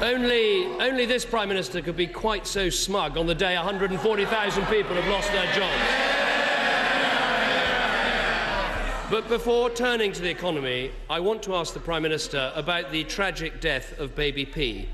Only this Prime Minister could be quite so smug on the day 140,000 people have lost their jobs. But before turning to the economy, I want to ask the Prime Minister about the tragic death of baby P.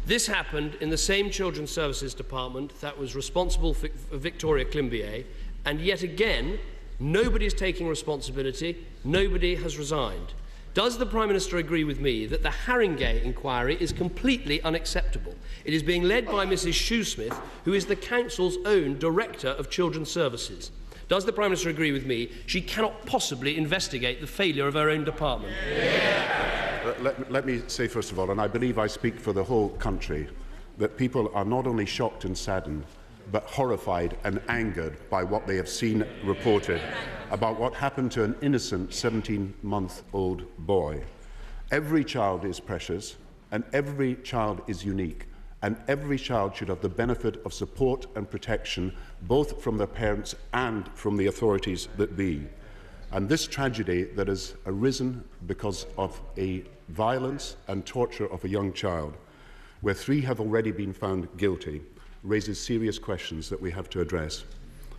This happened in the same Children's Services Department that was responsible for Victoria Climbié, and yet again, nobody is taking responsibility, nobody has resigned. Does the Prime Minister agree with me that the Haringey inquiry is completely unacceptable? It is being led by Mrs Shoesmith, who is the Council's own Director of Children's Services. Does the Prime Minister agree with me she cannot possibly investigate the failure of her own department? Let me say, first of all, and I believe I speak for the whole country, that people are not only shocked and saddened, but horrified and angered by what they have seen reported about what happened to an innocent 17-month-old boy. Every child is precious, and every child is unique, and every child should have the benefit of support and protection, both from their parents and from the authorities that be. And this tragedy that has arisen because of a violence and torture of a young child, where 3 have already been found guilty, raises serious questions that we have to address.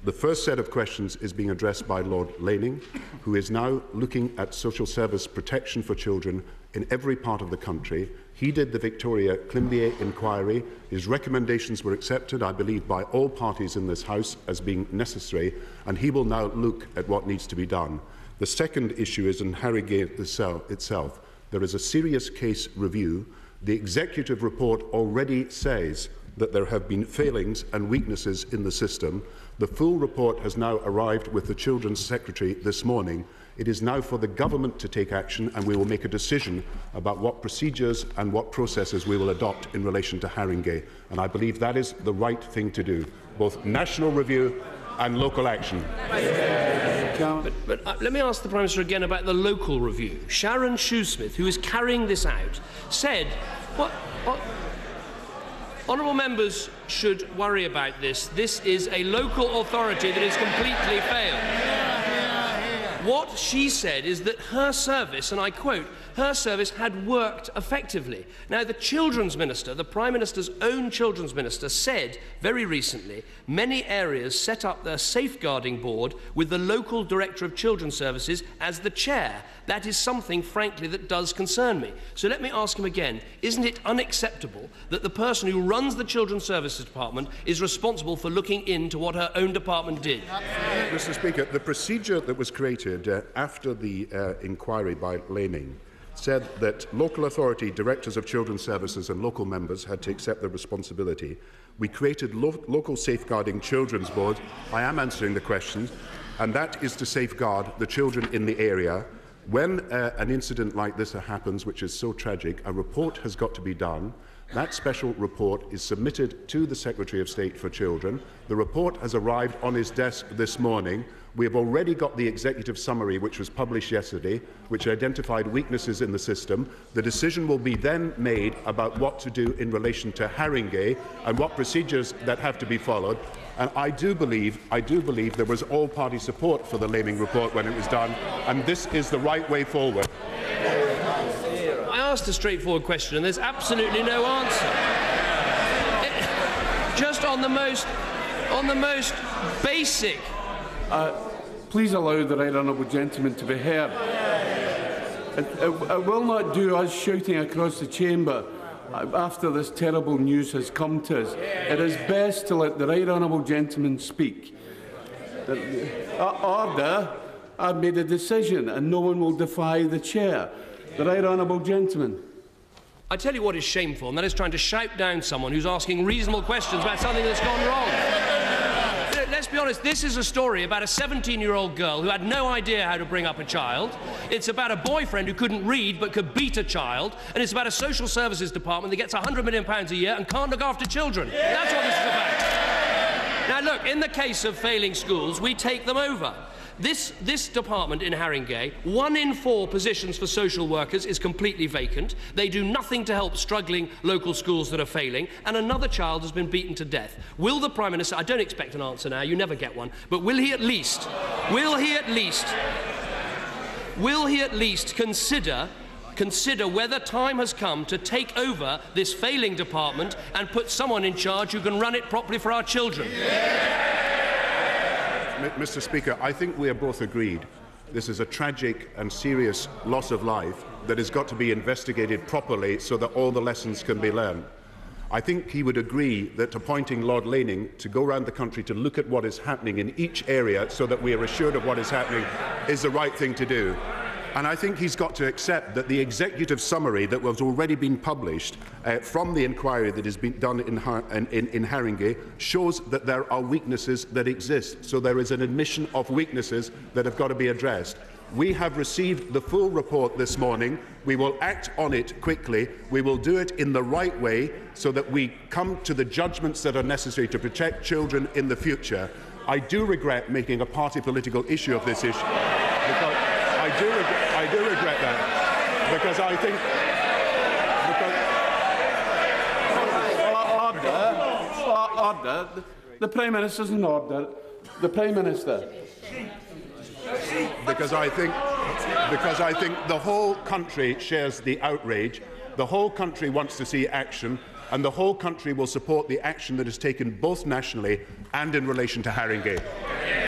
The first set of questions is being addressed by Lord Laning, who is now looking at social service protection for children in every part of the country. He did the Victoria Climbié inquiry. His recommendations were accepted, I believe, by all parties in this House as being necessary, and he will now look at what needs to be done. The second issue is in Haringey itself. There is a serious case review. The executive report already says that there have been failings and weaknesses in the system. The full report has now arrived with the Children's Secretary this morning. It is now for the government to take action, and we will make a decision about what procedures and what processes we will adopt in relation to Haringey. And I believe that is the right thing to do, both national review and local action. But let me ask the Prime Minister again about the local review. Sharon Shoesmith, who is carrying this out, said, honourable members should worry about this. This is a local authority that has completely failed. What she said is that her service, and I quote, her service had worked effectively. Now, the Children's Minister, the Prime Minister's own Children's Minister, said very recently many areas set up their safeguarding board with the local Director of Children's Services as the chair. That is something, frankly, that does concern me. So let me ask him again, isn't it unacceptable that the person who runs the Children's Services Department is responsible for looking into what her own department did? Mr. Speaker, the procedure that was created after the inquiry by Laning said that local authority directors of children's services and local members had to accept their responsibility. We created local safeguarding children's board. I am answering the questions, and that is to safeguard the children in the area. When an incident like this happens, which is so tragic, a report has got to be done. That special report is submitted to the Secretary of State for Children. The report has arrived on his desk this morning. We have already got the executive summary, which was published yesterday, which identified weaknesses in the system. The decision will be then made about what to do in relation to Haringey and what procedures that have to be followed. And I do believe there was all-party support for the Laning report when it was done, and this is the right way forward. I asked a straightforward question, and there's absolutely no answer. Just on the most basic. Please allow the right honourable gentleman to be heard. It will not do us shouting across the chamber after this terrible news has come to us. It is best to let the right honourable gentleman speak. Order. I've made a decision, and no one will defy the chair. The right honourable gentleman. I tell you what is shameful, and that is trying to shout down someone who's asking reasonable questions about something that's gone wrong. Let's be honest, this is a story about a 17-year-old girl who had no idea how to bring up a child. It's about a boyfriend who couldn't read but could beat a child. And it's about a social services department that gets £100 million a year and can't look after children. That's what this is about. Now, look, in the case of failing schools, we take them over. This department in Haringey, 1 in 4 positions for social workers is completely vacant. They do nothing to help struggling local schools that are failing, and another child has been beaten to death. Will the Prime Minister, I don't expect an answer now, you never get one, but will he at least consider consider whether time has come to take over this failing department and put someone in charge who can run it properly for our children? Mr. Speaker, I think we are both agreed this is a tragic and serious loss of life that has got to be investigated properly so that all the lessons can be learned. I think he would agree that appointing Lord Laning to go around the country to look at what is happening in each area so that we are assured of what is happening is the right thing to do. And I think he's got to accept that the executive summary that was already been published from the inquiry that has been done in Haringey shows that there are weaknesses that exist. So there is an admission of weaknesses that have got to be addressed. We have received the full report this morning. We will act on it quickly. We will do it in the right way so that we come to the judgments that are necessary to protect children in the future. I do regret making a party political issue of this issue. Because I do regret that. Because I think... Order. The Prime Minister's in order. The Prime Minister. Because I think the whole country shares the outrage. The whole country wants to see action, and the whole country will support the action that is taken both nationally and in relation to Haringey.